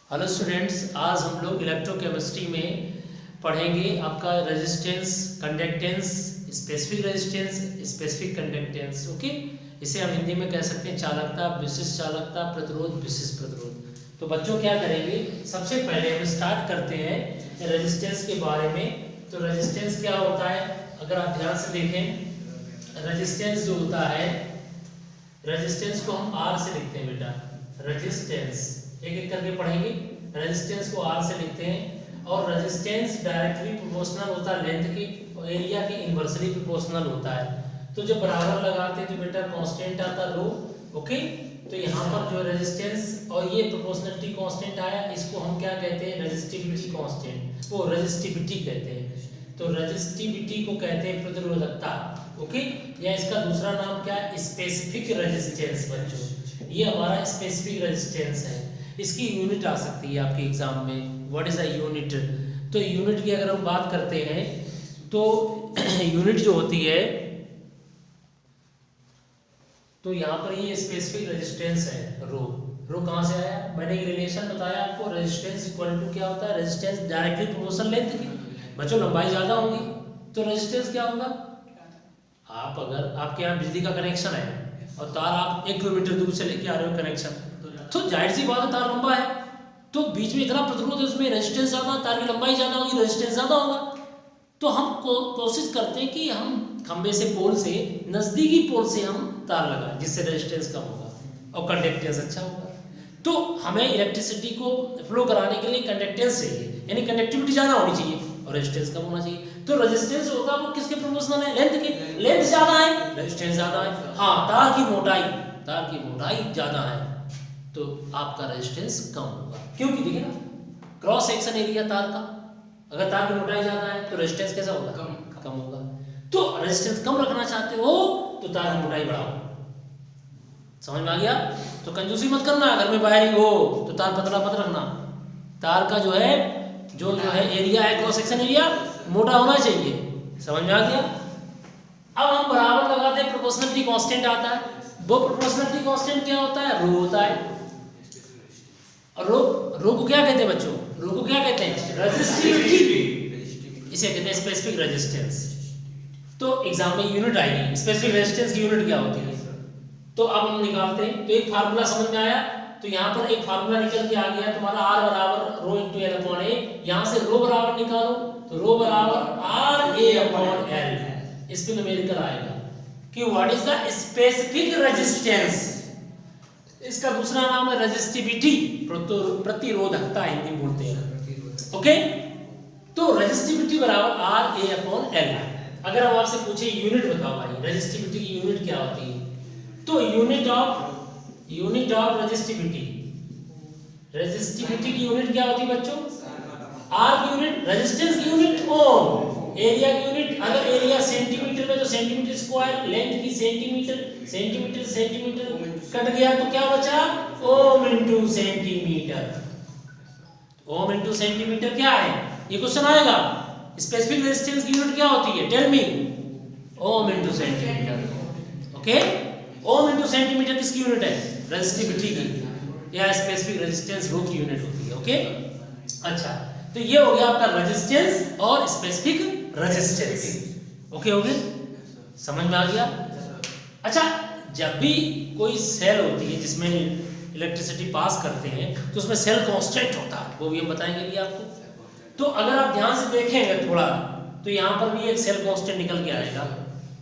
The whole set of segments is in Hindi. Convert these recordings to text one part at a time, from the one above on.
हेलो स्टूडेंट्स, आज हम लोग इलेक्ट्रोकेमिस्ट्री में पढ़ेंगे आपका resistance, conductance, specific resistance, specific conductance. Okay, इसे हम हिंदी में कह सकते हैं चालकता, विशिष्ट चालकता, प्रतिरोध, विशिष्ट प्रतिरोध। तो बच्चों क्या करेंगे, सबसे पहले हम स्टार्ट करते हैं रेजिस्टेंस के बारे में। तो रेजिस्टेंस क्या होता है, अगर आप ध्यान से देखें, रेजिस्टेंस जो होता है, रेजिस्टेंस को हम आर से लिखते हैं बेटा। रेजिस्टेंस एक एक करके पढ़ेंगे। रेजिस्टेंस को आर से लिखते हैं और रेजिस्टेंस डायरेक्टली प्रोपोर्शनल होता है लेंथ के, और एरिया के इनवर्सली प्रोपोर्शनल होता है। तो जब बराबर लगाते हैं तो बेटा कांस्टेंट आता रो। ओके, तो यहाँ पर जो रेजिस्टेंस और ये प्रोपोर्शनलिटी कांस्टेंट आया, इसको हम क्या कहते हैं, रेजिस्टिविटी कांस्टेंट, वो रेजिस्टिविटी कहते हैं। तो रेजिस्टिविटी को कहते हैं प्रतिरोधकता। ओके, या इसका दूसरा नाम क्या है, स्पेसिफिक रेजिस्टेंस। बच्चों ये हमारा स्पेसिफिक रेजिस्टेंस है। इसकी यूनिट आ सकती है आपके एग्जाम में, व्हाट इज अ यूनिट। तो यूनिट की अगर हम बात करते हैं तो यूनिट जो होती है, तो यहाँ पर ये स्पेसिफिक रेजिस्टेंस है रो। रो कहाँ से आया, मैंने एक रिलेशन बताया आपको, रेजिस्टेंस इक्वल टू क्या होता है, रेजिस्टेंस डायरेक्टली प्रोपोर्शनल लेंथ की। बच्चों लंबाई ज्यादा होगी तो रेजिस्टेंस क्या होगा। आप अगर आपके यहाँ बिजली का कनेक्शन है और तार आप 1 किलोमीटर दूर से लेके आ रहे हो कनेक्शन, तो जाहिर सी बात है तार लंबा है, तो बीच में इतना प्रतिरोध है, उसमें रेजिस्टेंस ज्यादा, तार की लंबाई ज्यादा होगी, रेजिस्टेंस ज्यादा होगा। तो हम कोशिश करते हैं कि हम खंबे से, पोल से, नजदीकी पोल से हम तार लगाएं, जिससे रेजिस्टेंस कम होगा और कंडक्टेंस अच्छा होगा। तो हमें इलेक्ट्रिसिटी को फ्लो कराने के लिए कंडक्टेंस चाहिए, यानी कंडक्टिविटी ज्यादा होनी चाहिए और रेजिस्टेंस कम होना चाहिए। तो रेजिस्टेंस होगा वो किसके प्रोपोर्शनल है, लेंथ के। लेंथ ज्यादा है, रेजिस्टेंस ज्यादा है। हाँ, तार की मोटाई ज्यादा है तो आपका रेजिस्टेंस कम होगा, क्योंकि देखिए ना क्रॉस सेक्शन एरिया तार का, अगर तार की मोटाई ज्यादा है तो रेजिस्टेंस कैसा होगा, कम होगा। तो रेजिस्टेंस कम रखना चाहते हो तो तार की मोटाई बढ़ाओ। समझ में आ गया। तो कंजूसी मत करना, घर में वायरिंग हो तो तार पतला मत रखना। तार का जो है एरिया है, क्रॉस सेक्शन एरिया मोटा होना चाहिए। समझ में आ गया। अब हम बराबर लगाते हैं, प्रोपोर्शनलिटी कांस्टेंट आता है। वो प्रोपोर्शनलिटी कांस्टेंट क्या होता है, रो होता है। और रो को क्या कहते हैं बच्चों, रो को क्या कहते हैं, रेजिस्टिविटी। इसे कहते हैं स्पेसिफिक रेजिस्टेंस। तो एग्जाम में यूनिट आएगी, स्पेसिफिक रेजिस्टेंस की यूनिट क्या होती है। तो अब हम निकालते हैं। तो एक फार्मूला समझ में आया, तो यहाँ पर एक फार्मूला निकल के आ गया तुम्हारा, R बराबर रो इंटू एल अपॉन ए। यहाँ से रो बराबर निकालो तो रो बराबर आर ए अपॉन एल। इस पे न्यूमेरिकल आएगा कि what is the specific resistance. इसका दूसरा नाम है रेजिस्टिविटी, प्रतिरोधकता हिंदी में बोलते हैं। ओके, तो रेजिस्टिविटी बराबर आर ए अपॉन एल। अगर हम आपसे पूछे यूनिट बताओ भाई, रेजिस्टिविटी की यूनिट क्या होती है, तो यूनिट ऑफ रेजिस्टिविटी की यूनिट क्या होती है बच्चों, आर की यूनिट, रेजिस्टेंस की यूनिट ओम, एरिया की यूनिट, अगर एरिया सेंटीमीटर में तो सेंटीमीटर स्क्वायर, लेंथ की सेंटीमीटर कट गया तो क्या बचा, ओम इंटू सेंटीमीटर। ओम इंटू सेंटीमीटर क्या है, ये क्वेश्चन आएगा। स्पेसिफिक रेजिस्टेंस की यूनिट क्या होती है, tell me. Ohm into centimetre. Okay, ohm into centimetre किसकी यूनिट है, रेजिस्टिविटी की, या स्पेसिफिक रेजिस्टेंस रो की यूनिट होती है। ओके, अच्छा, तो ये हो गया आपका रेजिस्टेंस और स्पेसिफिक रेजिस्टेंस। ओके हो गए, समझ में आ गया। अच्छा, जब भी कोई सेल होती है जिसमें इलेक्ट्रिसिटी पास करते हैं तो उसमें सेल कांस्टेंट होता है, वो भी हम बताएंगे भी आपको। तो अगर आप ध्यान से देखेंगे थोड़ा, तो यहाँ पर भी एक सेल कांस्टेंट निकल के आएगा।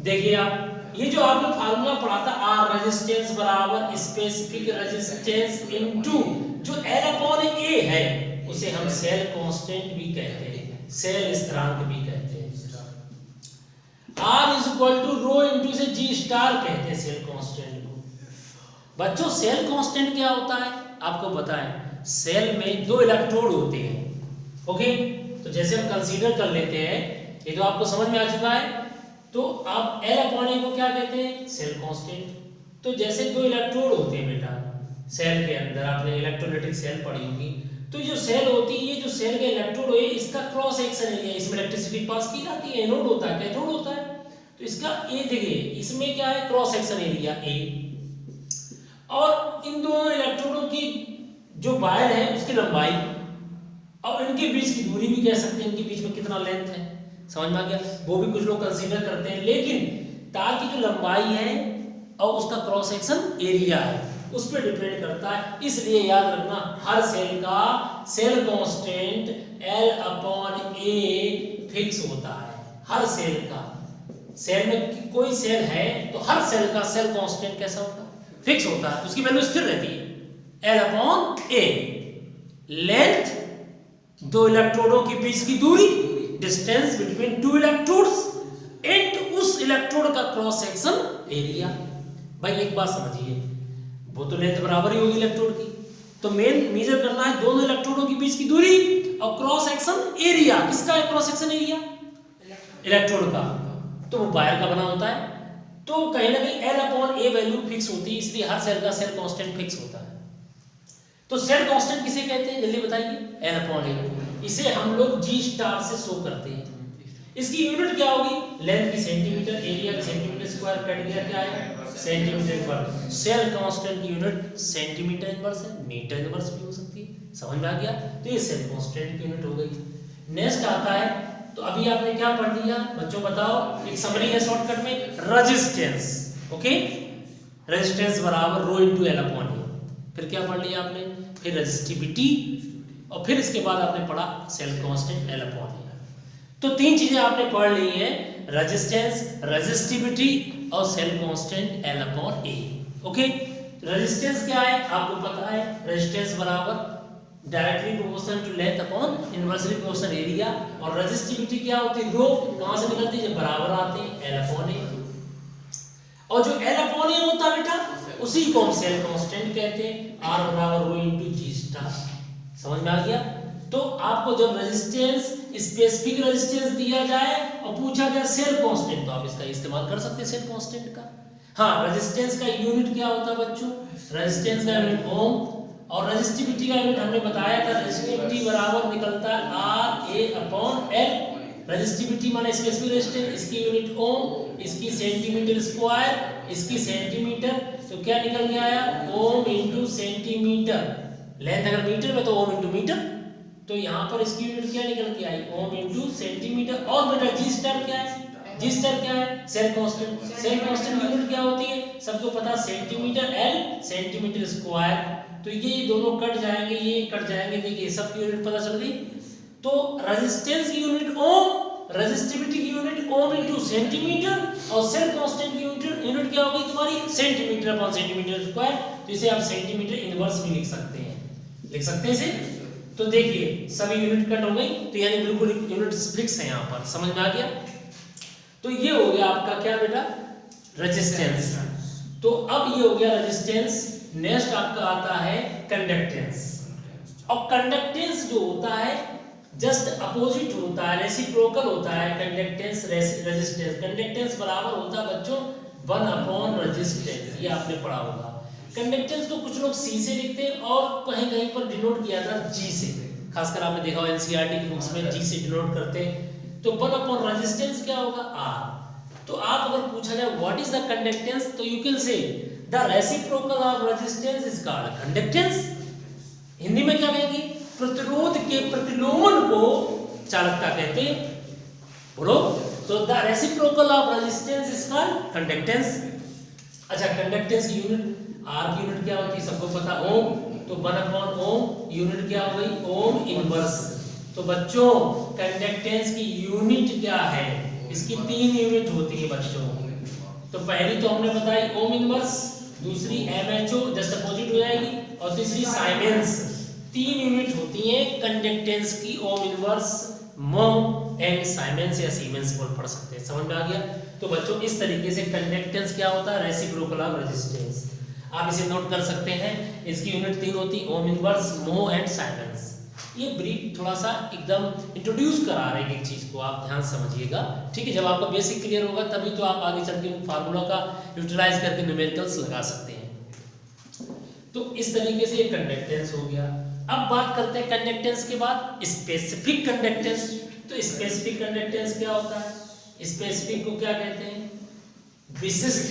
देखिए आप, ये जो आपने फार्मूला पढ़ा था, आर रेजिस्टेंस बराबर स्पेसिफिक रेजिस्टेंस इनटू जो एल अपॉन ए है, उसे हम सेल कांस्टेंट भी कहते हैं, सेल स्थिरांक भी कहते हैं। R is equal to rho into से जी स्टार कहते हैं सेल कांस्टेंट को। बच्चों सेल कांस्टेंट क्या होता है आपको पता है, सेल में 2 इलेक्ट्रोड होते हैं। ओके, तो जैसे हम कंसीडर कर लेते हैं, ये तो आपको समझ में आ चुका है। तो आप L अपॉन ए को क्या कहते हैं, सेल कांस्टेंट। तो जैसे 2 इलेक्ट्रोड होते हैं बेटा सेल के अंदर, आपने इलेक्ट्रोलाइटिक सेल पढ़ी होगी, तो जो सेल होती है, ये जो सेल का इलेक्ट्रोड है, इसका क्रॉस सेक्शन एरिया, इसमें इलेक्ट्रिसिटी पास की जाती है, एनोड होता है, कैथोड होता है। तो इसका ए देखिए, इसमें क्या है, क्रॉस सेक्शन एरिया ए, और इन दोनों इलेक्ट्रोडों की जो वायर है उसके लंबाई और इनके बीच की दूरी भी कह सकते हैं, इनके बीच में कितना लेंथ है, समझ में आ गया, वो भी कुछ लोग कंसीडर करते हैं। लेकिन तार की जो लंबाई है और उसका क्रॉस सेक्शन एरिया है उस पर डिपेंड करता है, इसलिए याद रखना हर सेल का सेल कांस्टेंट L/A फिक्स होता है। हर सेल का, सेल में कोई सेल है तो हर सेल का सेल कांस्टेंट कैसा होगा, फिक्स होता है, उसकी वैल्यू स्थिर रहती है L/A। लेंथ, दो इलेक्ट्रोडों के बीच की दूरी, distance between two electrodes, and उस इलेक्ट्रोड का क्रॉस सेक्शन एरिया। भाई एक बात समझिए, वो तो लेंथ बराबर ही होगी इलेक्ट्रोड की, तो मेन मेजर करना है दोनों इलेक्ट्रोडों के बीच की दूरी और क्रॉस सेक्शन एरिया। किसका है क्रॉस सेक्शन एरिया? इलेक्ट्रोड का, तो वो वायर का बना होता है, तो कहीं ना कहीं L/A वैल्यू फिक्स होती है, इसलिए हर सेल का सेल कांस्टेंट फिक्स होता है। तो सेल कांस्टेंट किसे कहते हैं जल्दी बताइए? L/A। इसे हम लोग G स्टार से शो करते हैं। इसकी यूनिट क्या होगी? लेंथ की सेंटीमीटर, एरिया की सेंटीमीटर स्क्वायर, कट गया क्या है? Centimetre inverse. सेल कांस्टेंट की यूनिट सेंटीमीटर इनवर्स है, मीटर इनवर्स भी हो सकती है, समझ में आ गया? तो ये सेल कांस्टेंट की यूनिट हो गई। नेक्स्ट आता है, तो अभी आपने क्या पढ़ लिया बच्चों बताओ, एक समरी है शॉर्टकट में, रेजिस्टेंस। ओके, रेजिस्टेंस बराबर रो इनटू L/A। फिर क्या पढ़ लिया आपने? फिर रेजिस्टिविटी, और फिर इसके बाद आपने पढ़ा सेल कांस्टेंट L/A। तो तीन चीजें आपने पढ़ ली हैं, रेजिस्टेंस, रेजिस्टिविटी और cell constant L/A। Okay, resistance क्या है आपको पता है, रेजिस्टेंस बराबर directly proportional to length upon inversely proportional area, और रेजिस्टिविटी क्या होती है? रो कहां से निकलती है? जब बराबर आते हैं L/A। और जो L/A होता है बेटा, उसी को हम सेल कांस्टेंट कहते हैं, R बराबर रो इनटू G स्टार। समझ में आ गया? तो आपको जब रेजिस्टेंस, स्पेसिफिक रेजिस्टेंस दिया जाए और पूछा जाए सेल कांस्टेंट, तो आप इसका इस्तेमाल कर सकते हैं सेल कांस्टेंट का। हाँ, रेजिस्टेंस का यूनिट क्या होता है बच्चों? रेजिस्टेंस का यूनिट ओम, और रेजिस्टिविटी का यूनिट हमने बताया था, रेजिस्टिविटी बराबर निकलता है RA/L। रेजिस्टिविटी माने स्पेसिफिक रेजिस्टेंस, इसकी यूनिट ओम, इसकी सेंटीमीटर स्क्वायर, इसकी सेंटीमीटर, तो क्या निकल के आया? ओम इंटू सेंटीमीटर। लेंथ अगर मीटर में तो ओम इंटू मीटर, तो यहाँ पर इसकी यूनिट क्या निकल के आई? ओम इंटू सेंटीमीटर। और बेटा G स्टार क्या है? G स्टार क्या है? Cell constant. सेल कांस्टेंट की यूनिट क्या होती है? सबको पता, सेंटीमीटर L सेंटीमीटर स्क्वायर। तो ये दोनों कट जाएंगे, ये कट जाएंगे, देखिए सबकी यूनिट पता चल गई। तो रेजिस्टेंस की यूनिट ओम, रेजिस्टिविटी की यूनिट ओम इंटू सेंटीमीटर, और सेल कांस्टेंट की यूनिट क्या होगी तुम्हारी? Centimetre upon centimetre square. तो इसे आप सेंटीमीटर इनवर्स भी लिख सकते हैं, लिख सकते हैं इसे। तो देखिए सभी यूनिट कट हो गई, तो यानी बिल्कुल यूनिट फिक्स है यहाँ पर, समझ में आ गया? तो ये हो गया आपका क्या बेटा? रेजिस्टेंस। तो अब ये हो गया रेजिस्टेंस। नेक्स्ट आपका आता है कंडक्टेंस। और कंडक्टेंस जो होता है जस्ट अपोजिट होता है, रेसिप्रोकल होता है कंडक्टेंस रेजिस्टेंस। कंडक्टेंस बराबर होता है बच्चों 1 रेजिस्टेंस, ये आपने पढ़ा होगा। कंडक्टेंस तो कुछ लोग C से लिखते हैं और कहीं कहीं पर डिनोट किया था G से, खासकर आपने देखा हो NCERT की बुक्स में G से डिनोट करते हैं। तो 1 रेजिस्टेंस क्या होगा? R। तो आप अगर पूछा जाए व्हाट इज द कंडक्टेंस, तो you can say the reciprocal of resistance is called conductance. Hindi में क्या कहेंगे? प्रतिरोध के प्रतिलोमन को चालकता कहते हैं, बोलो। तो the reciprocal of resistance is called conductance. अच्छा, कंडक्टेंस की यूनिट, R की यूनिट क्या होती है सबको पता, ओम। तो 1 ओम, यूनिट क्या हो गई? Ohm inverse. तो बच्चों कंडक्टेंस की यूनिट क्या है? इसकी 3 यूनिट होती है बच्चों। तो पहली तो हमने बताई ओम इनवर्स, दूसरी MHO जस्ट अपोजिट हो जाएगी, और तीसरी साइमेंस। 3 यूनिट होती हैं कंडक्टेंस की, ओम इनवर्स, मोम एंड साइमेंस या सीमेंस बोल पढ़ सकते हैं, समझ में आ गया? तो बच्चों इस तरीके से कंडक्टेंस क्या होता है? Reciprocal of resistance. आप इसे नोट कर सकते हैं, इसकी यूनिट 3 होती है, ओम इनवर्स, मोम एंड साइमेंस। ये ब्रीफ थोड़ा सा एकदम इंट्रोड्यूस करा रहे हैं एक चीज को, आप ध्यान समझिएगा, ठीक है? जब आपका बेसिक क्लियर होगा तभी तो आप आगे चल के उन फार्मूला का यूटिलाइज करके न्यूमेरिकल्स लगा सकते हैं। तो इस तरीके से ये कंडक्टेंस हो गया। अब बात करते हैं कंडक्टेंस के बाद स्पेसिफिक कंडक्टेंस। तो स्पेसिफिक कंडक्टेंस क्या होता है? स्पेसिफिक को क्या कहते हैं? विशिष्ट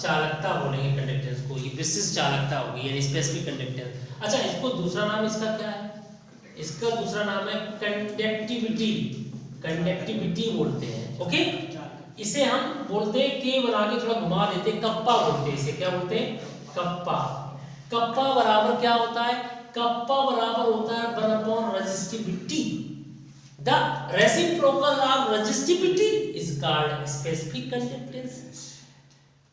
चालकता बोलेंगे कंडक्टेंस को, ये विशिष्ट चालकता होगी यानी स्पेसिफिक कंडक्टेंस। अच्छा, इसको दूसरा नाम इसका क्या है? इसका दूसरा नाम है कंडक्टिविटी, कंडक्टिविटी बोलते हैं। ओके, इसे हम बोलते हैं के बना के थोड़ा घुमा देते हैं, कप्पा बोलते हैं इसे। क्या बोलते हैं? कप्पा। कप्पा बराबर क्या होता है? कप्पा बराबर होता है 1 upon resistivity. The reciprocal of resistivity is called specific conductance.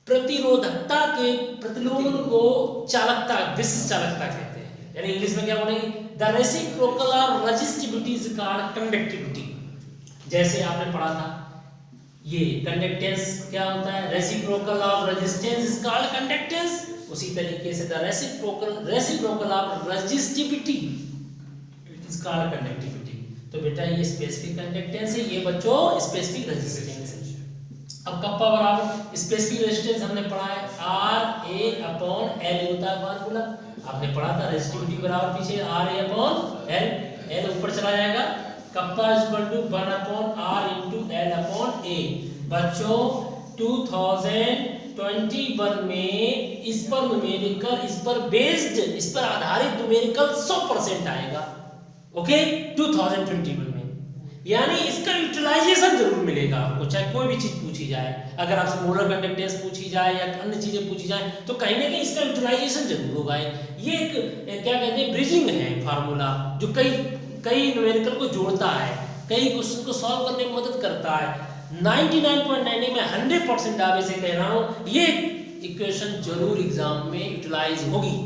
प्रतिरोधकता के प्रतिलोम को चालकता, विशिष्ट चालकता कहते हैं। यानी इंग्लिश में क्या बोलेंगे? The reciprocal of resistivity is called conductivity. जैसे आपने पढ़ा था ये कंडक्टेंस क्या होता है? Reciprocal of resistance is called conductance. उसी तरीके से the reciprocal of resistivity is called conductivity. तो बेटा ये स्पेसिफिक कंडक्टेंस है, ये बच्चों स्पेसिफिक रेजिस्टेंस है। अब कप्पा बराबर स्पेसिफिक रेजिस्टेंस हमने पढ़ा है R A अपॉन L होता है फार्मूला, आपने पढ़ा था। रेजिस्टिविटी बराबर पीछे R A upon L, L ऊपर चला जाएगा। Kappa is equal to 1 upon R into L upon A। बच्चों 2021 में इस पर न्यूमेरिकल, इस पर बेस्ड, इस पर आधारित न्यूमेरिकल 100% आएगा। ओके, 2021 में, यानी इसका यूटिलाइजेशन जरूर मिलेगा आपको, चाहे कोई भी चीज पूछी जाए। अगर आपसे मोलर कंडक्टेंस पूछी जाए या अन्य चीजें पूछी जाए तो कहीं ना कहीं इसका यूटिलाइजेशन जरूर होगा। ये एक क्या कहते हैं, ब्रिजिंग है फार्मूला, जो कई न्यूमेरिकल को जोड़ता है, कई क्वेश्चन को सॉल्व करने में मदद करता है। 99.9 में 100% आप इसे कह रहा हूं, ये इक्वेशन जरूर एग्जाम में यूटिलाइज होगी।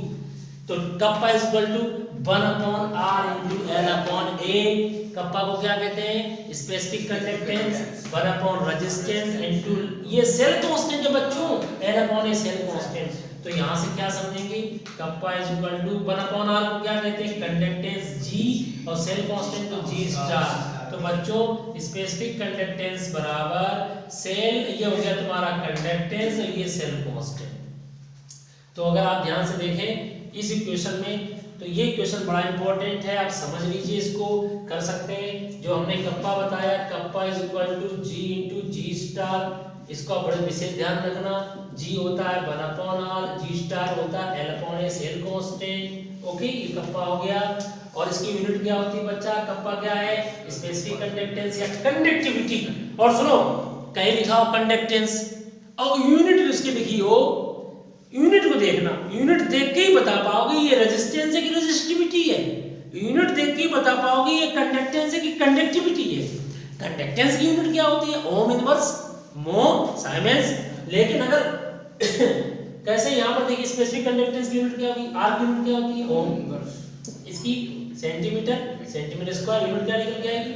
तो kappa is equal to 1 upon R into L upon A। Kappa को क्या कहते हैं? Specific conductance. 1 upon resistance into ये सेल कांस्टेंट है बच्चों, L upon A cell constant. तो यहां से क्या समझेंगे? Kappa is equal to 1 upon R को क्या कहते हैं? कंडक्टेंस G, और सेल कांस्टेंट को G स्टार। तो बच्चों स्पेसिफिक कंडक्टेंस बराबर सेल, ये हो गया तुम्हारा कंडक्टेंस और ये सेल कांस्टेंट। तो अगर आप ध्यान से देखें इस इक्वेशन में, तो ये इक्वेशन बड़ा इंपॉर्टेंट है, आप समझ लीजिए, इसको कर सकते हैं। जो हमने कप्पा बताया, kappa is equal to G into G star. इसको बड़े विशेष ध्यान रखना, G होता है 1 अपॉन R, G स्टार होता है L upon A cell constant. Okay, ये कप्पा हो गया। और इसकी यूनिट क्या होती है बच्चा? कप्पा क्या है? स्पेसिफिक कंडक्टेंस या कंडक्टिविटी। और सुनो, कहीं लिखा हो कंडक्टेंस और यूनिट उसकी लिखी हो, यूनिट को देखना, यूनिट देख के ही बता पाओगे ये रेजिस्टेंस है कि रेजिस्टिविटी है। यूनिट देख के ही बता पाओगे ये कंडक्टेंस है कि कंडक्टिविटी है। कंडक्टेंस की यूनिट क्या होती है? ओम इनवर्स, मो, साइमेंस। लेकिन अगर कैसे यहाँ पर देखिए स्पेसिफिक कंडक्टेंस की यूनिट क्या होगी? R की यूनिट क्या होती है? Ohm inverse. इसकी सेंटीमीटर, सेंटीमीटर स्क्वायर यूनिट क्या निकल के आएगी?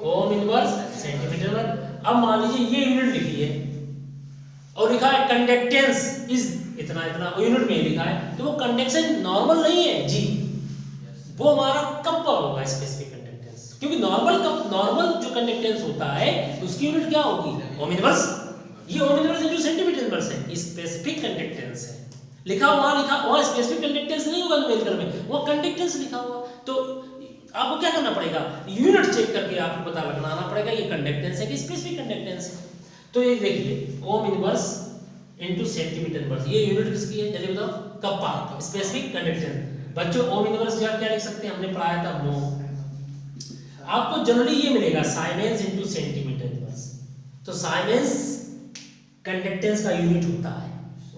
ओम इनवर्स सेंटीमीटर वर्ग। अब मान लीजिए ये यूनिट लिखी है और लिखा है कंडक्टेंस इज इतना इतना, यूनिट में लिखा है, तो वो कंडक्शन नॉर्मल नहीं है जी, वो हमारा कप्पा होगा स्पेसिफिक कंडक्टेंस। क्योंकि नॉर्मल जो कंडक्टेंस होता है उसकी यूनिट क्या होगी? Ohm inverse. ये ohm inverse into centimetre inverse है, स्पेसिफिक कंडक्टेंस है। लिखा वहां स्पेसिफिक कंडक्टेंस नहीं होगा न्यूमेरिकल में, वो कंडक्टेंस लिखा हुआ। तो आपको क्या करना पड़ेगा? यूनिट चेक करके आपको पता लगाना पड़ेगा ये कंडक्टेंस है कि स्पेसिफिक कंडक्टेंस है। तो ये देखिए ओम इनवर्स इनटू सेंटीमीटर इनवर्स, ये यूनिट किसकी है? जल्दी बताओ। Kappa, specific conductance. बच्चों ओम इनवर्स क्या लिख सकते हैं? हमने पढ़ाया था मो। आपको जनरली ये मिलेगा साइमेंस इनटू सेंटीमीटर इनवर्स। तो साइमेंस कंडक्टेंस का यूनिट होता है,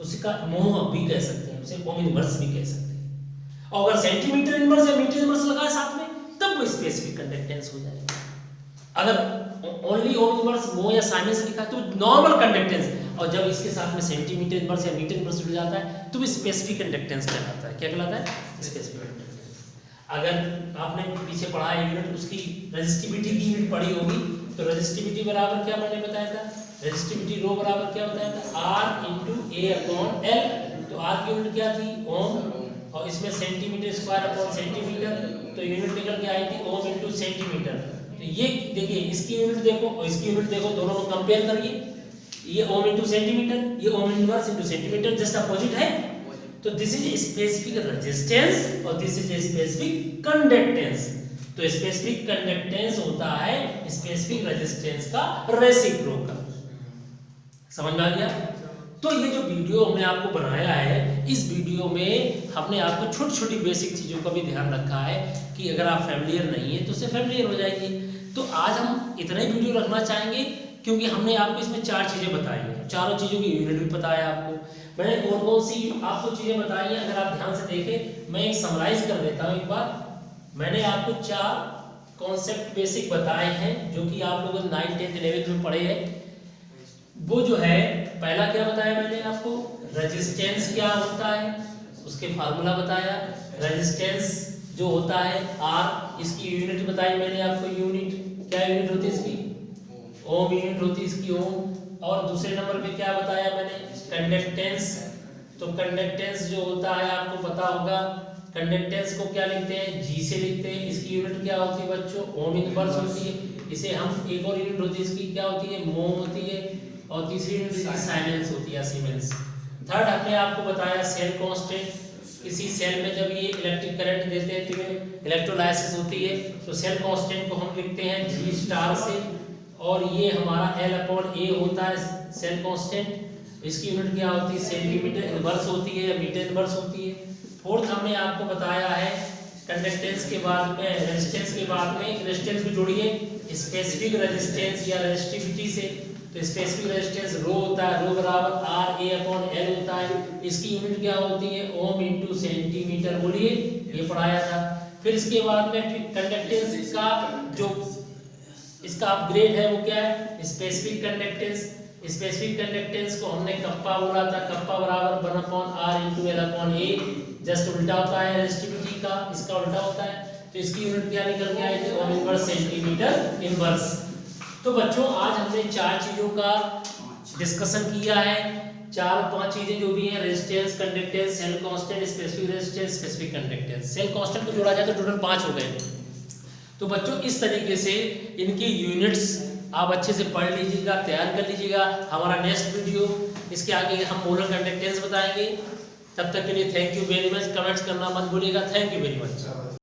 उसका मोह भी कह सकते हैं, उसे ओम इनवर्स भी कह सकते हैं। और अगर सेंटीमीटर इनवर्स या मीटर इनवर्स लगाए साथ में तब वो स्पेसिफिक कंडक्टेंस हो जाएगा। अगर ओनली ओम इनवर्स मो या साइमेंस लिखा तो नॉर्मल कंडक्टेंस, और जब इसके साथ में सेंटीमीटर इनवर्स या मीटर इनवर्स जुड़ जाता है तो वो स्पेसिफिक कंडक्टेंस कहलाता है। क्या कहलाता है? Specific conductance. अगर आपने पीछे पढ़ा है यूनिट, उसकी रेजिस्टिविटी की यूनिट पढ़ी होगी, तो रेजिस्टिविटी बराबर क्या मैंने बताया था? रेजिस्टिविटी रो बराबर क्या बताया था? R into A upon L। तो R की यूनिट क्या थी? ओम, और इसमें सेंटीमीटर स्क्वायर अपॉन सेंटीमीटर, तो यूनिट निकल के आई थी ओम इंटू सेंटीमीटर। तो ये देखिए इसकी यूनिट देखो और इसकी यूनिट देखो, दोनों को कंपेयर करिए। ये ओम इंटू सेंटीमीटर, ये ohm inverse into centimetre, just opposite है। तो दिस इज स्पेसिफिक रेजिस्टेंस और दिस इज स्पेसिफिक कंडक्टेंस। तो स्पेसिफिक कंडक्टेंस होता है स्पेसिफिक रेजिस्टेंस का रेसिप्रोकल। समझ में आ गया? तो ये जो वीडियो हमने आपको बनाया है, इस वीडियो में हमने आपको छोटी छोटी बेसिक चीज़ों का भी ध्यान रखा है कि अगर आप फैमिलियर नहीं है तो उससे फैमिलियर हो जाएंगे। तो आज हम इतना ही वीडियो रखना चाहेंगे क्योंकि हमने आपको इसमें 4 चीज़ें बताई हैं, चारों चीज़ों की यूनिट भी बताया आपको। मैंने कौन कौन सी आपको चीज़ें बताई हैं, अगर आप ध्यान से देखें, मैं एक समराइज कर देता हूँ एक बार। मैंने आपको 4 कॉन्सेप्ट बेसिक बताए हैं जो कि आप लोगों ने 9th 10th 11th में पढ़े हैं। वो जो है, पहला क्या बताया मैंने आपको, रेजिस्टेंस क्या होता है, उसके फार्मूला बताया। रेजिस्टेंस जो होता है R, इसकी यूनिट बताई मैंने आपको। यूनिट क्या यूनिट होती है इसकी, ओम यूनिट होती है इसकी, ओम। और दूसरे नंबर पे क्या बताया मैंने, कंडक्टेंस। तो कंडक्टेंस जो होता है आपको पता होगा, कंडक्टेंस को क्या लिखते हैं, G से लिखते हैं। इसकी यूनिट क्या होती है बच्चों, ओम इनवर्स होती है। इसे हम, एक और यूनिट होती है इसकी, क्या होती है, मोम होती है। और तीसरी यूनिट इसकी साइमेंस होती है, सीमेंस। थर्ड हमने आपको बताया सेल कांस्टेंट। किसी सेल में जब ये इलेक्ट्रिक करंट देते हैं तो इलेक्ट्रोलाइसिस होती है, तो सेल कांस्टेंट को हम लिखते हैं G स्टार से। और ये हमारा L/A होता है सेल कांस्टेंट। इसकी यूनिट क्या होती है, सेंटीमीटर इनवर्स होती है या मीटर इनवर्स होती है। फोर्थ हमने आपको बताया है कंडक्टेंस के बाद में, रेजिस्टेंस के बाद में रेजिस्टेंस भी जोड़िए स्पेसिफिक रेजिस्टेंस या रेजिस्टिविटी से। तो स्पेसिफिक रेजिस्टेंस रो होता है, रो बराबर RA/L होता है। इसकी यूनिट क्या होती है, ओम इंटू सेंटीमीटर। बोलिए, ये पढ़ाया था। फिर इसके बाद में कंडक्टेंस का जो इसका अपग्रेड है वो क्या है, स्पेसिफिक कंडक्टेंस। स्पेसिफिक कंडक्टेंस को हमने कप्पा बोला था, कप्पा बराबर 1/R × L/A। जस्ट उल्टा होता है रेजिस्टिविटी का, इसका उल्टा होता है। तो इसकी यूनिट क्या निकल के आई थी, ओम इनवर्स सेंटीमीटर इनवर्स। तो बच्चों आज हमने 4 चीजों का डिस्कशन किया है। 4-5 चीजें जो भी हैं, resistance, conductance, cell constant, specific resistance, specific conductance. Cell constant को जोड़ा जाए तो टोटल 5 हो गए। तो बच्चों इस तरीके से इनकी यूनिट्स आप अच्छे से पढ़ लीजिएगा, तैयार कर लीजिएगा। हमारा नेक्स्ट वीडियो, इसके आगे हम मोलर कंडक्टेंस बताएंगे। तब तक के लिए thank you very much. Comments करना मत भूलिएगा। Thank you very much.